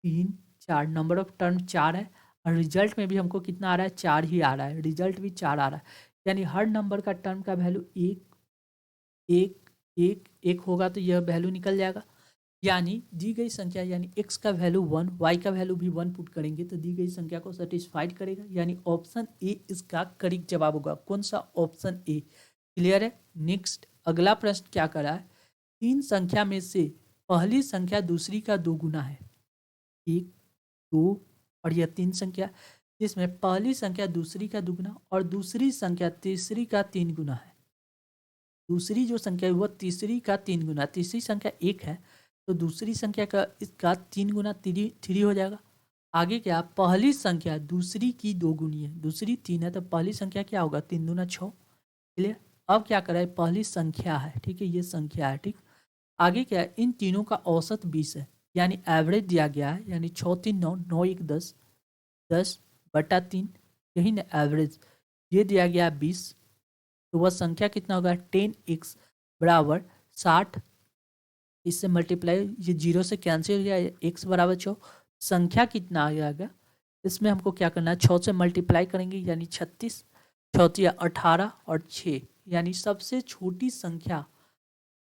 3 4, number of term 4 है, और रिजल्ट में भी हमको कितना आ रहा है 4 ही आ रहा है, रिजल्ट भी 4 आ रहा है, यानी हर नंबर का टर्म का वैल्यू 1 1 1 1 होगा तो यह वैल्यू निकल जाएगा। यानी दी गई संख्या यानी x का वैल्यू 1, y का वैल्यू भी 1 पुट करेंगे तो दी गई संख्या को सेटिस्फाइड करेगा, यानी ऑप्शन ए इसका करेक्ट जवाब होगा। कौन सा, ऑप्शन ए। क्लियर है। नेक्स्ट अगला प्रश्न क्या कर रहा है, 3 संख्या में से पहली संख्या दूसरी का 2 गुना है, 1 2 और यह 3 संख्या, जिसमें पहली संख्या दूसरी का 2 गुना और दूसरी संख्या तीसरी का 3 गुना है। दूसरी जो संख्या है वह तीसरी का 3 गुना, तीसरी संख्या 1 है तो दूसरी संख्या का इसका 3 गुना 3 हो जाएगा। आगे क्या, पहली संख्या दूसरी की 2 गुनी है, दूसरी 3 है तो पहली संख्या क्या होगा 3 दूना 6। क्लियर। अब क्या करा है, पहली संख्या है, ठीक है, ये संख्या है, ठीक। आगे क्या है, इन तीनों का औसत 20 है, यानी एवरेज दिया गया है, यानी 6 3 9 9 1 10 10/3, यही ना एवरेज, ये दिया गया है 20, तो वह संख्या कितना होगा 10x बराबर 60, इससे मल्टीप्लाई ये 0 से कैंसिल हो गया, x बराबर 6, संख्या कितना आ गया, इसमें हमको क्या करना है 6 से मल्टीप्लाई करेंगे यानी 36, 6 या 18 और 6, यानी सबसे छोटी संख्या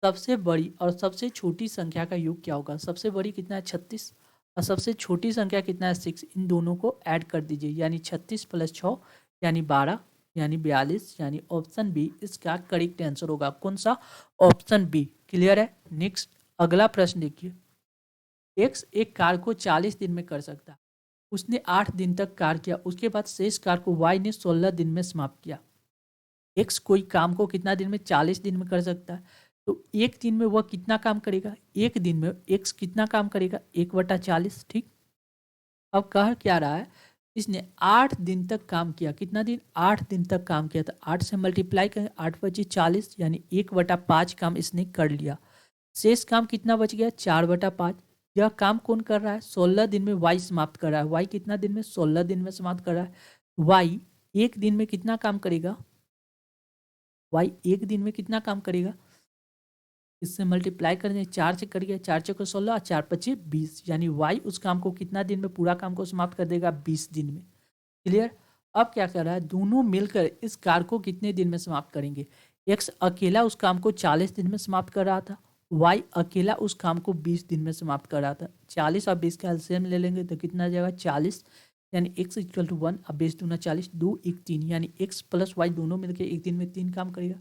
सबसे बड़ी और सबसे छोटी संख्या का योग क्या होगा, सबसे बड़ी कितना है 36 और सबसे छोटी संख्या कितना है 6, इन दोनों को ऐड कर दीजिए यानी 36 + 6 यानी 12 यानी 42, यानी ऑप्शन बी इसका करेक्ट आंसर होगा। कौन सा, ऑप्शन बी। क्लियर है। नेक्स्ट अगला प्रश्न देखिए, एक्स एक कार को 40 दिन में कर सकता है, उसने 8 दिन तक कार किया, उसके बाद शेष कार को वाई ने 16 दिन में समाप्त किया। एक्स कोई काम को कितना दिन में 40 दिन में कर सकता है, तो एक दिन में वह कितना काम करेगा, एक दिन में एक्स कितना काम करेगा 1/40, ठीक। अब कह क्या रहा है, इसने 8 दिन तक काम किया, कितना दिन 8 दिन तक काम किया, तो 8 से मल्टीप्लाई करें 8 × 40 यानी 1/5 काम इसने कर लिया, शेष काम कितना बच गया 4/5। यह काम कौन कर रहा है 16 दिन में वाई समाप्त कर रहा है, वाई कितना दिन में 16 दिन में समाप्त कर रहा है, वाई एक दिन में कितना काम करेगा, वाई एक दिन में कितना काम करेगा, इससे मल्टीप्लाई करेंगे 4 से करिए, 4 × 16 और 4 × 5 20, यानी वाई उस काम को कितना दिन में पूरा काम को समाप्त कर देगा 20 दिन में। क्लियर। अब क्या कर रहा है, दोनों मिलकर इस कार को कितने दिन में समाप्त करेंगे, एक्स अकेला उस काम को 40 दिन में समाप्त कर रहा था, y अकेला उस काम को 20 दिन में समाप्त कर रहा था। 40 और 20 का एलसीएम ले लेंगे तो कितना आ जाएगा 40, यानी x इक्वल टू 1, अब 20 दूना 40, 2 1 3, यानी x प्लस वाई दोनों मिलकर एक दिन में 3 काम करेगा।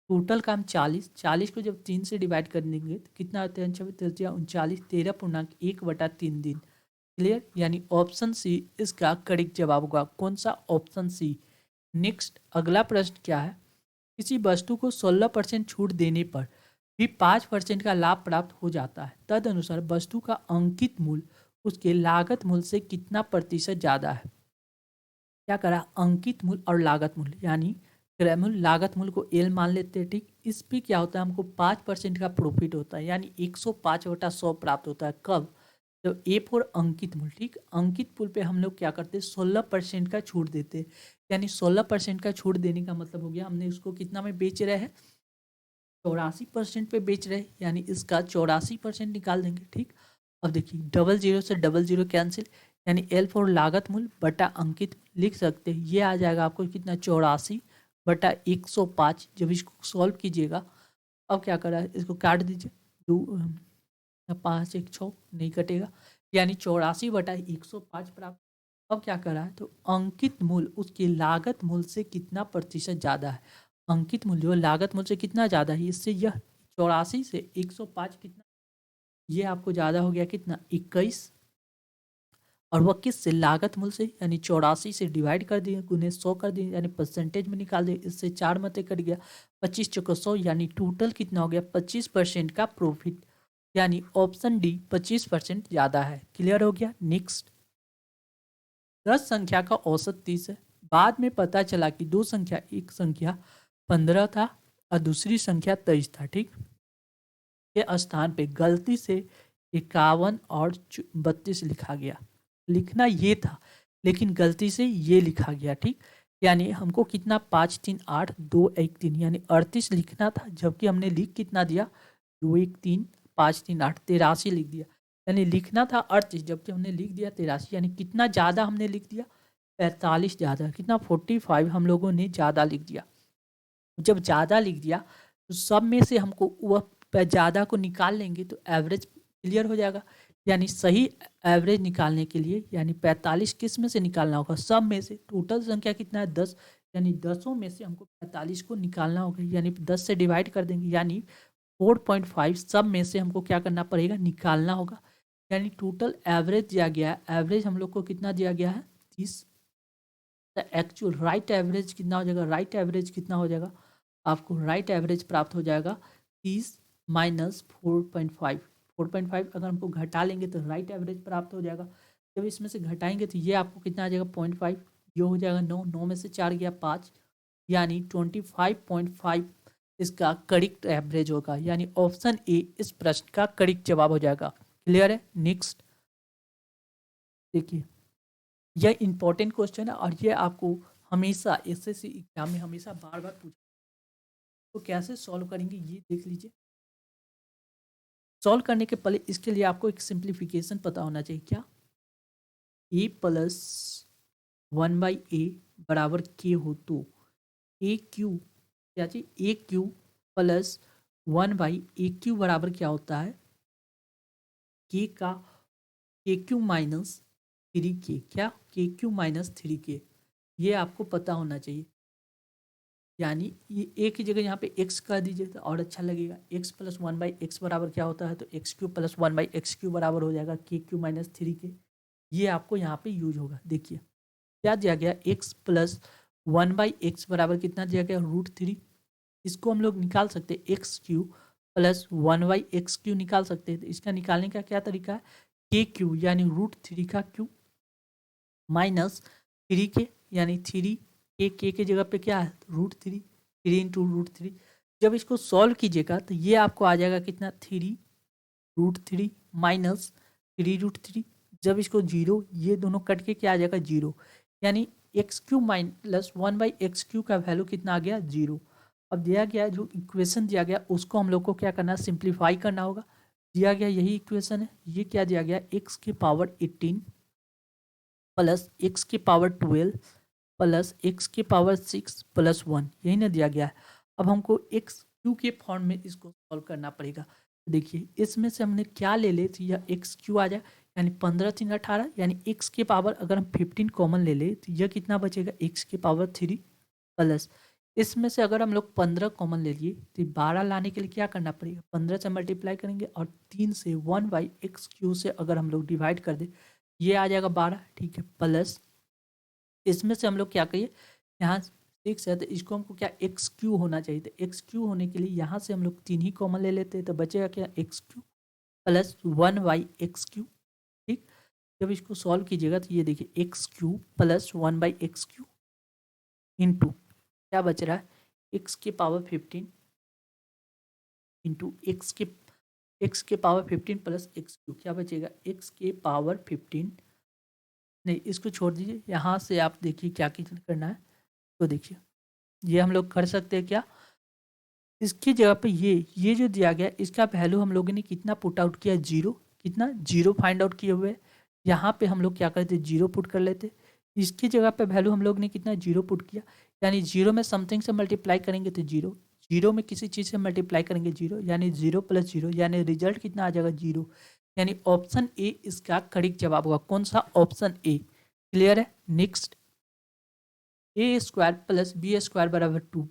टोटल काम 40, 40 को जब 3 से डिवाइड कर देंगे तो कितना आता है 39, 13.1/3 दिन। क्लियर, यानी ऑप्शन सी इसका करेक्ट जवाब होगा। कौन सा? ऑप्शन सी। नेक्स्ट अगला प्रश्न क्या है, किसी वस्तु को 16% छूट देने पर भी 5% का लाभ प्राप्त हो जाता है, तदनुसार वस्तु का अंकित मूल्य उसके लागत मूल्य से कितना प्रतिशत ज़्यादा है। क्या करा, अंकित मूल्य और लागत मूल्य, यानी क्रय मूल्य लागत मूल्य को एल मान लेते हैं। ठीक, इस पे क्या होता है, हमको 5% का प्रॉफिट होता है, यानी 105/100 प्राप्त होता है। कब? तो ए फॉर अंकित मूल्य। ठीक, अंकित मूल्य पे हम लोग क्या करते हैं 16% का छूट देते हैं, यानी 16% का छूट देने का मतलब हो गया हमने उसको कितना में बेच रहे हैं 84% पे बेच रहे हैं, यानी इसका 84% निकाल देंगे। ठीक, अब देखिए 00 से 00 कैंसिल, यानी एल फॉर लागत मूल्य बटा अंकित लिख सकते हैं। ये आ जाएगा आपको कितना 84/105। जब इसको सॉल्व कीजिएगा, अब क्या करा है इसको काट दीजिए, 5 1 6 नहीं कटेगा, यानी 84/105 प्राप्त। अब क्या करा है, तो अंकित मूल्य उसके लागत मूल्य से कितना प्रतिशत ज़्यादा है। अंकित मूल्य जो लागत मूल्य से कितना ज़्यादा है, इससे यह 84 से 105 कितना, ये आपको ज़्यादा हो गया कितना 21, और वह किस से, लागत मूल्य से, यानी 84 से डिवाइड कर दिए, गुने 100 कर दिए, यानी परसेंटेज में निकाल दिए, इससे 4 मते कट गया, 25 चौको 100, यानी टोटल कितना हो गया 25% का प्रॉफिट, यानी ऑप्शन डी 25% ज़्यादा है। क्लियर हो गया। नेक्स्ट, 10 संख्या का औसत 30 है, बाद में पता चला कि दो संख्या, एक संख्या 15 था और दूसरी संख्या 23 था। ठीक, के स्थान पे गलती से 51 और 32 लिखा गया। लिखना ये था लेकिन गलती से ये लिखा गया। ठीक, यानी हमको कितना 5 3 8 2 1 3, यानी 38 लिखना था, जबकि हमने लिख कितना दिया 2 1 3 5 3 8 83 लिख दिया, यानी लिखना था 38 जबकि हमने लिख दिया 83, यानी कितना ज़्यादा हमने लिख दिया 45 ज़्यादा, कितना 45 हम लोगों ने ज़्यादा लिख दिया। जब ज़्यादा लिख दिया तो सब में से हमको वह ज़्यादा को निकाल लेंगे तो एवरेज क्लियर हो जाएगा, यानी सही एवरेज निकालने के लिए, यानी 45 किस में से निकालना होगा, सब में से। टोटल संख्या कितना है 10, यानी 10 में से हमको 45 को निकालना होगा, यानी 10 से डिवाइड कर देंगे, यानी 4.5 सब में से हमको क्या करना पड़ेगा, निकालना होगा, यानी टोटल एवरेज दिया गया है। एवरेज हम लोग को कितना दिया गया है 30, तो एक्चुअल राइट एवरेज कितना हो जाएगा, राइट एवरेज कितना हो जाएगा, आपको राइट एवरेज प्राप्त हो जाएगा 30 माइनस 4.5। 4.5 अगर हमको घटा लेंगे तो राइट एवरेज प्राप्त हो जाएगा। जब इसमें से घटाएंगे तो ये आपको कितना आ जाएगा 0.5, ये हो जाएगा 9, 9 में से 4 गया 5, यानी 25.5 इसका करेक्ट एवरेज होगा, यानी ऑप्शन ए इस प्रश्न का करेक्ट जवाब हो जाएगा। क्लियर है। नेक्स्ट देखिए, यह इंपॉर्टेंट क्वेश्चन है और ये आपको हमेशा एसएससी एग्जाम में हमेशा बार बार पूछा, तो कैसे सॉल्व करेंगे ये देख लीजिए। सॉल्व करने के पहले इसके लिए आपको एक सिंप्लीफिकेशन पता होना चाहिए। क्या, ए प्लस 1/a बराबर के हो तो ए क्यू, क्या चाहिए, ए क्यू प्लस 1/a क्यू बराबर क्या होता है, के का के क्यू माइनस 3k, क्या के क्यू माइनस 3k, ये आपको पता होना चाहिए। यानी ये ए की जगह यहाँ पे x कर दीजिए तो और अच्छा लगेगा। x प्लस 1/x बराबर क्या होता है, तो x³ प्लस 1/x³ बराबर हो जाएगा k³ माइनस 3k। ये आपको यहाँ पे यूज होगा। देखिए क्या दिया गया, x प्लस 1/x बराबर कितना दिया गया √3। इसको हम लोग निकाल सकते हैं, x³ प्लस 1/x³ निकाल सकते हैं। तो इसका निकालने का क्या तरीका है, k³ यानी √3 का क्यूब माइनस 3k, यानी 3 के जगह पे क्या है √3, 3 इंटू √3। जब इसको सॉल्व कीजिएगा तो ये आपको आ जाएगा कितना 3 √3 माइनस 3 √3। जब इसको 0, ये दोनों कट के क्या आ जाएगा 0, यानी x³ माइनस 1/x³ का वैल्यू कितना आ गया 0। अब दिया गया जो इक्वेशन दिया गया उसको हम लोग को क्या करना है, सिंप्लीफाई करना होगा। दिया गया यही इक्वेशन है। ये क्या दिया गया, x की पावर 18 प्लस x की पावर 12 प्लस x की पावर 6 प्लस 1, यही ना दिया गया है। अब हमको x क्यू के फॉर्म में इसको सॉल्व करना पड़ेगा। देखिए इसमें से हमने क्या ले ले तो यह एक्स क्यू आ जाए, यानी 15×3 = 18, यानी एक्स के पावर अगर हम 15 कॉमन ले ले तो यह कितना बचेगा, एक्स के पावर 3 प्लस इसमें से अगर हम लोग 15 कॉमन ले लिए तो 12 लाने के लिए क्या करना पड़ेगा, 15 से मल्टीप्लाई करेंगे और 3 से 1/x³ से अगर हम लोग डिवाइड कर दे ये आ जाएगा 12, ठीक है। प्लस इसमें से हम लोग क्या करिए, यहाँ 6 है तो इसको हमको क्या x³ होना चाहिए, तो x³ होने के लिए यहाँ से हम लोग 3 ही कॉमन ले लेते हैं तो बचेगा क्या x³ प्लस 1/x³, ठीक। जब इसको सॉल्व कीजिएगा तो ये देखिए x³ प्लस 1/x³ इंटू क्या बच रहा है, x के पावर 15 इंटू x के पावर 15 प्लस x³ क्या बचेगा, x के पावर 15, नहीं इसको छोड़ दीजिए, यहाँ से आप देखिए क्या करना है। तो देखिए ये हम लोग कर सकते हैं क्या, इसकी जगह पे ये जो दिया गया इसका वैल्यू हम लोगों ने कितना पुट आउट किया, 0, कितना 0 फाइंड आउट किए हुए। यहाँ पे हम लोग क्या करते, 0 पुट कर लेते। इसकी जगह पे वैल्यू हम लोग ने कितना 0 पुट किया, यानी 0 में समथिंग से मल्टीप्लाई करेंगे तो 0, 0 में किसी चीज़ से मल्टीप्लाई करेंगे 0, यानी 0 + 0, यानी रिजल्ट कितना आ जाएगा 0, यानी ऑप्शन ए इसका करेक्ट जवाब होगा। कौन सा, ऑप्शन ए। क्लियर है। Next, a² + b² = 2,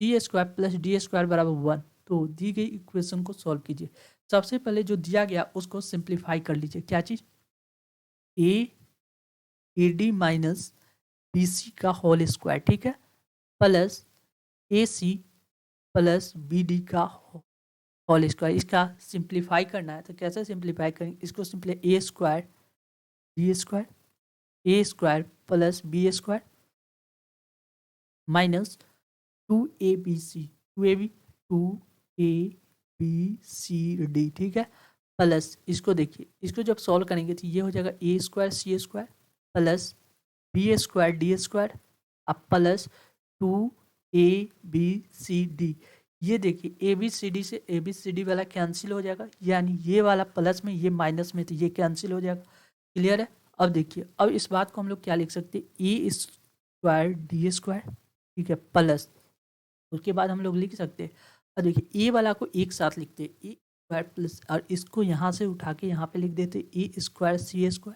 c² + d² = 1। तो दी गई इक्वेशन को सॉल्व कीजिए। सबसे पहले जो दिया गया उसको सिंप्लीफाई कर लीजिए। क्या चीज, AD - BC का होल स्क्वायर, ठीक है, प्लस AC + BD का होल स्क्वायर। इसका सिंप्लीफाई करना है तो कैसे सिंप्लीफाई करेंगे, इसको simply A² D² A² + B² minus 2ABC 2ABCD, ठीक है, प्लस इसको देखिए, इसको जब सॉल्व करेंगे तो ये हो जाएगा A² C² plus B² D² अब प्लस 2ABCD। ये देखिए ABCD से ABCD वाला कैंसिल हो जाएगा, यानी ये वाला प्लस में ये माइनस में तो ये कैंसिल हो जाएगा। क्लियर है। अब देखिए, अब इस बात को हम लोग क्या लिख सकते हैं, A² D², ठीक है, प्लस उसके बाद हम लोग लिख सकते हैं, और देखिए ए वाला को एक साथ लिखते हैं, A² प्लस, और इसको यहाँ से उठा के यहाँ पे लिख देते A² C²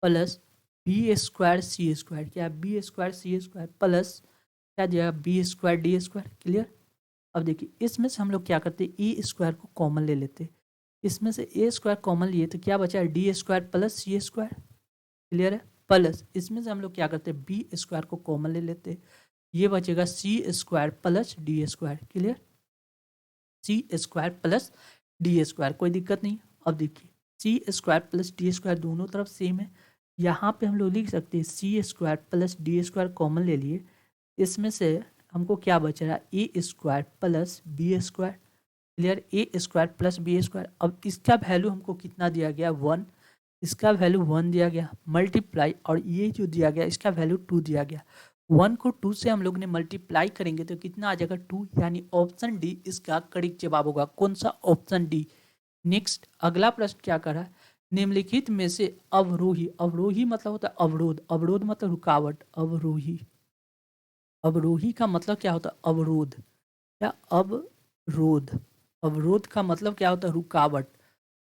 plus B² C², क्या B² C² प्लस क्या दिया B² D²। क्लियर। अब देखिए इसमें से हम लोग क्या करते हैं, A² को कॉमन ले लेते हैं, इसमें से A² कॉमन लिए तो क्या बचा, D² प्लस C²। क्लियर है। प्लस इसमें से हम लोग क्या करते हैं, B² को कॉमन ले लेते हैं, ये बचेगा C² plus D²। Clear, C² plus D², कोई दिक्कत नहीं। अब देखिए C² प्लस D² दोनों तरफ सेम है, यहाँ पे हम लोग लिख सकते हैं C² प्लस D² कॉमन ले लिए, इसमें से हमको क्या बच रहा है, A² plus B²। Clear, A² plus B²। अब इसका वैल्यू हमको कितना दिया गया, 1, इसका वैल्यू 1 दिया गया, मल्टीप्लाई, और ये जो दिया गया इसका वैल्यू 2 दिया गया। 1 को 2 से हम लोग ने मल्टीप्लाई करेंगे तो कितना आ जाएगा, 2, यानी ऑप्शन डी इसका करेक्ट जवाब होगा। कौन सा, ऑप्शन डी। नेक्स्ट, अगला प्रश्न क्या कर रहा है, निम्नलिखित में से अवरोही, अवरोही मतलब होता है अवरोध, अवरोध मतलब रुकावट, अवरोही, अवरोही का मतलब क्या होता है, अवरोध, क्या अवरोध, अवरोध का मतलब क्या होता है, रुकावट,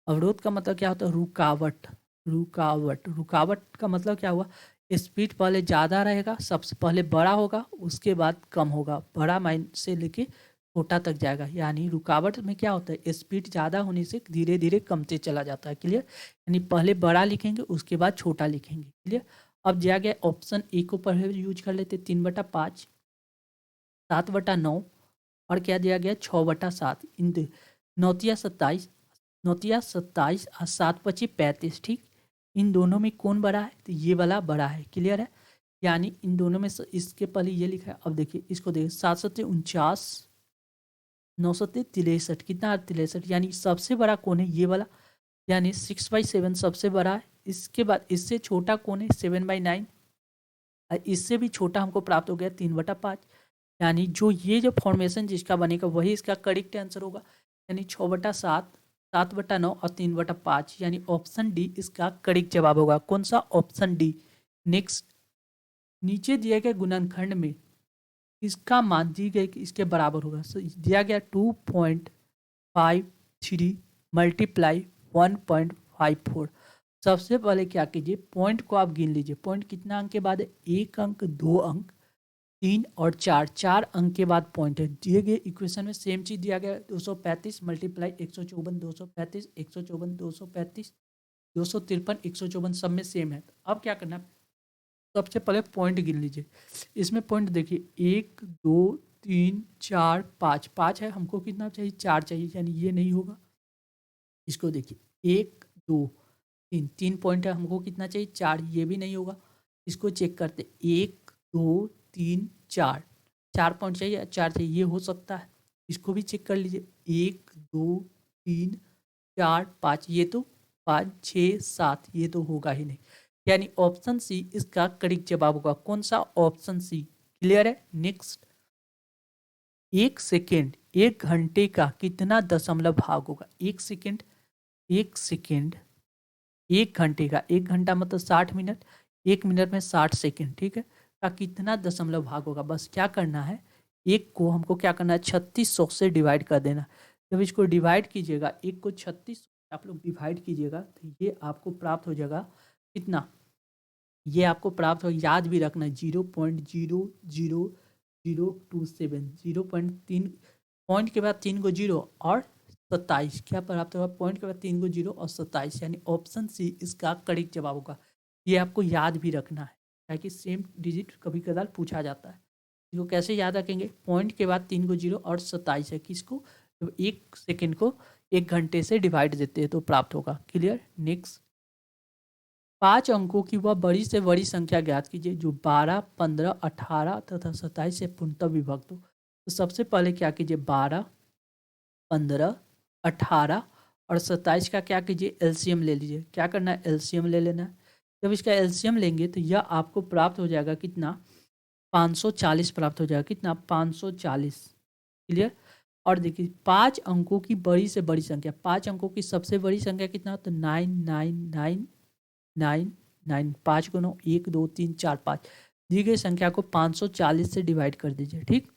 अवरोध का मतलब क्या होता है, रुकावट, रुकावट, रुकावट का मतलब क्या हुआ, स्पीड पहले ज़्यादा रहेगा, सबसे पहले बड़ा होगा उसके बाद कम होगा, बड़ा माइन से लेके छोटा तक जाएगा, यानी रुकावट में क्या होता है, स्पीड ज़्यादा होने से धीरे धीरे कमते चला जाता है। क्लियर, यानी पहले बड़ा लिखेंगे उसके बाद छोटा लिखेंगे। क्लियर। अब दिया गया ऑप्शन ए को पहले यूज कर लेते, 3/5, 7/9, और क्या दिया गया 6/7, इन 9×27, 9×27 और 7×25 ठीक, इन दोनों में कौन बड़ा है, तो ये वाला बड़ा है। क्लियर है, यानी इन दोनों में इसके पहले ये लिखा है। अब देखिए इसको देखिए, 7×7 = 49, 9×63 कितना 63, यानी सबसे बड़ा कौन है, ये वाला, यानी 6/7 सबसे बड़ा है। इसके बाद इससे छोटा कौन है, 7/9, और इससे भी छोटा हमको प्राप्त हो गया 3/5, यानी जो ये जो फॉर्मेशन जिसका बनेगा वही इसका करेक्ट आंसर होगा, यानी 6/7, 7/9 और 3/5, यानी ऑप्शन डी इसका करेक्ट जवाब होगा। कौन सा, ऑप्शन डी। नेक्स्ट, नीचे दिए गए गुणनखंड में इसका मान दी गई कि इसके बराबर होगा, दिया गया 2.5 3 मल्टीप्लाई 1.54। सबसे पहले क्या कीजिए, पॉइंट को आप गिन लीजिए। पॉइंट कितना अंक के बाद है? 1 अंक, 2 अंक, 3 और 4, 4 अंक के बाद पॉइंट है। दिए गए इक्वेशन में सेम चीज दिया गया है, 235 मल्टीप्लाई 154, 235, 154, 235, 253, 154 सब में सेम है। अब क्या करना है, सबसे पहले पॉइंट गिन लीजिए। इसमें पॉइंट देखिए 1 2 3 4 5, 5 है, हमको कितना चाहिए? 4 चाहिए, यानी ये नहीं होगा। इसको देखिए 1 2 3, 3 पॉइंट है, हमको कितना चाहिए? 4, ये भी नहीं होगा। इसको चेक करते, 1 2 3 4, 4 पॉइंट चाहिए, 4 चाहिए, ये हो सकता है। इसको भी चेक कर लीजिए, 1 2 3 4 5, ये तो 5 6 7, ये तो होगा ही नहीं, यानी ऑप्शन सी इसका करेक्ट जवाब होगा। कौन सा? Option C. क्लियर है? नेक्स्ट, 1 सेकेंड 1 घंटे का कितना दशमलव भाग होगा? 1 सेकेंड, 1 सेकेंड 1 घंटे का, 1 घंटा मतलब 60 मिनट, 1 मिनट में 60 सेकेंड, ठीक है, का कितना दशमलव भाग होगा? बस क्या करना है, एक को हमको क्या करना है? 3600 से डिवाइड कर देना। जब इसको डिवाइड कीजिएगा, एक को 3600 आप लोग डिवाइड कीजिएगा, तो ये आपको प्राप्त हो जाएगा कितना? ये आपको प्राप्त हो, याद भी रखना, 0.00027, 0.3 पॉइंट के बाद 3 को 0 और 27, क्या प्राप्त होगा? पॉइंट के बाद 3 को 0 और 27, यानी ऑप्शन सी इसका करेक्ट जवाब होगा। ये आपको याद भी रखना है, ताकि सेम डिजिट कभी कदार पूछा जाता है। इसको कैसे याद रखेंगे? पॉइंट के बाद 3 को 0 और 27 है, किसको? जब 1 सेकेंड को 1 घंटे से डिवाइड देते हैं तो प्राप्त होगा। क्लियर? नेक्स्ट, 5 अंकों की वह बड़ी से बड़ी संख्या ज्ञात कीजिए जो 12, 15, 18 तथा 27 से पूर्णतः विभक्त हो। तो सबसे पहले क्या कीजिए, 12, 15, 18 और 27 का क्या कीजिए? एलसीएम ले लीजिए। क्या करना है? एलसीएम ले लेना है। जब इसका एलसीएम लेंगे तो यह आपको प्राप्त हो जाएगा कितना? 540 प्राप्त हो जाएगा। कितना? 540। क्लियर? और देखिए 5 अंकों की बड़ी से बड़ी संख्या, 5 अंकों की सबसे बड़ी संख्या कितना? तो 9, 5 को 9, 1 2 3 4 5, दी गई संख्या को 540 से डिवाइड कर दीजिए। ठीक,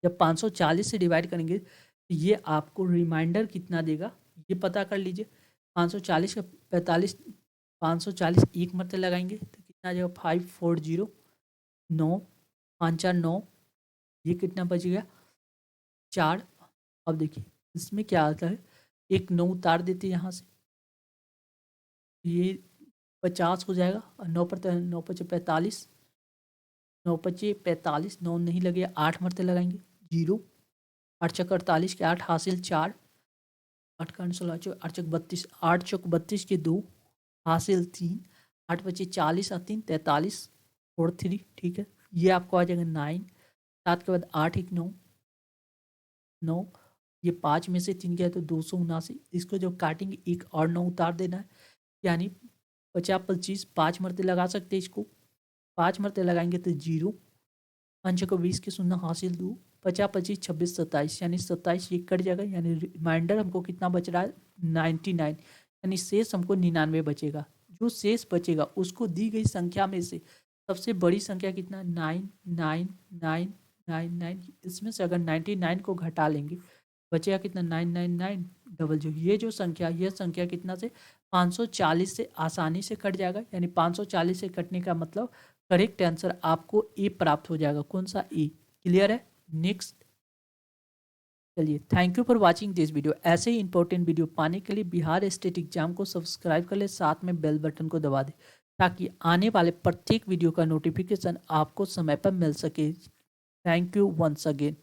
जब 540 से डिवाइड करेंगे तो ये आपको रिमाइंडर कितना देगा, ये पता कर लीजिए। 540 का 45, 540 एक मरते लगाएंगे तो कितना आ जाएगा? 540, 9 5 4 9, ये कितना बच गया? 4। अब देखिए इसमें क्या आता है, एक 9 उतार देते यहाँ से, ये 50 हो जाएगा, और 9 पर 9 पचे 45, 9 पचे 45, 9 नहीं लगे, 8 मरते लगाएंगे, 0, 8 चक 48 के 8 हासिल 4, 8 का 16, 8 चक 32, 8 चक 32 के 2 हासिल 3, 8 बचे 40 और 3 43 और 3, ठीक है, ये आपको आ जाएगा 9। 7 के बाद 8 1 9, 9, ये 5 में से 3 गया तो 279। इसको जब काटेंगे एक और 9 उतार देना है, यानी 50 25, 5 मरते लगा सकते हैं इसको, 5 मरते लगाएंगे तो 0, 5 को 20 के 0 हासिल 2, 50 25 26 27, यानी 27 ये कट जाएगा, यानी रिमाइंडर हमको कितना बच रहा है? 99, यानी शेष हमको 99 बचेगा। जो शेष बचेगा उसको दी गई संख्या में से सबसे बड़ी संख्या कितना? 99999, इसमें से अगर 99 को घटा लेंगे बचेगा कितना? 99900। ये जो संख्या, यह संख्या कितना से? 540 से आसानी से कट जाएगा, यानी 540 से कटने का मतलब करेक्ट आंसर आपको ए प्राप्त हो जाएगा। कौन सा? ए। क्लियर है? नेक्स्ट, चलिए, thank you for watching this video. ऐसे ही इंपॉर्टेंट वीडियो पाने के लिए बिहार स्टेट एग्जाम को सब्सक्राइब कर ले, साथ में बेल बटन को दबा दे, ताकि आने वाले प्रत्येक वीडियो का नोटिफिकेशन आपको समय पर मिल सके। Thank you once again.